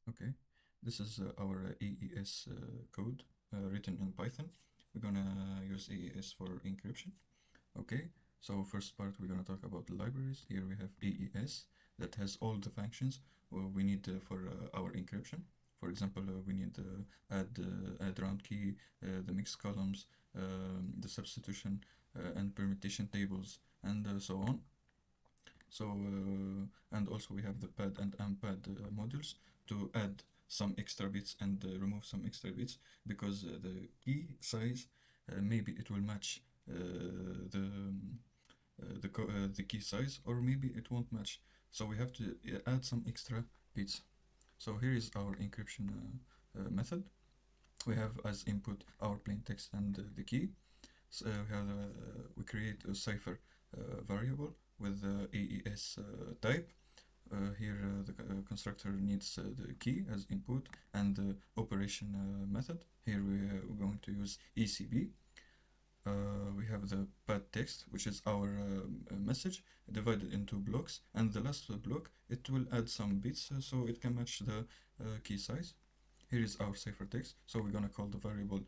Okay, this is our AES code written in Python. We're gonna use AES for encryption. Okay, so first part we're gonna talk about the libraries. Here we have AES that has all the functions we need for our encryption. For example, we need add round key, the mixed columns, the substitution and permutation tables, and so on. So and also we have the pad and unpad modules to add some extra bits and remove some extra bits, because the key size maybe it will match the key size, or maybe it won't match. So we have to add some extra bits. So here is our encryption method. We have as input our plain text and the key. So we create a cipher variable with the AES type. Here the constructor needs the key as input and the operation method. Here we're going to use ECB. We have the pad text, which is our message divided into blocks, and the last block it will add some bits so it can match the key size. Here is our ciphertext, so we're gonna call the variable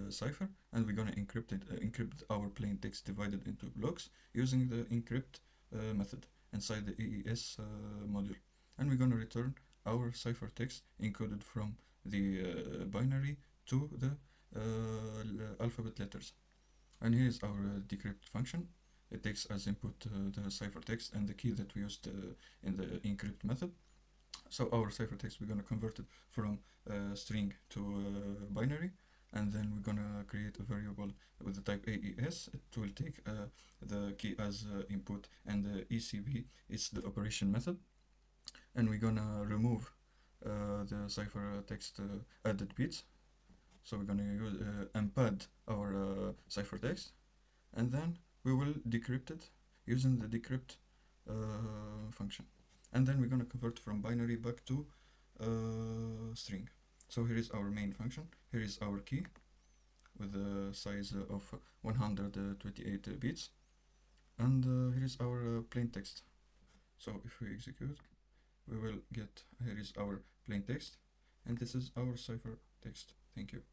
cipher, and we're gonna encrypt our plain text divided into blocks using the encrypt method inside the AES module, and we're gonna return our ciphertext encoded from the binary to the alphabet letters. And here is our decrypt function. It takes as input the ciphertext and the key that we used in the encrypt method. So our ciphertext, we're gonna convert it from string to binary, and then we're gonna create a variable with the type AES. It will take the key as input, and the ECB is the operation method, and we're gonna remove the ciphertext added bits. So we're gonna use unpad our ciphertext, and then we will decrypt it using the decrypt function, and then we're gonna convert from binary back to string. So here is our main function. Here is our key with a size of 128 bits, and here is our plain text. So if we execute, we will get, here is our plain text, and this is our cipher text. Thank you.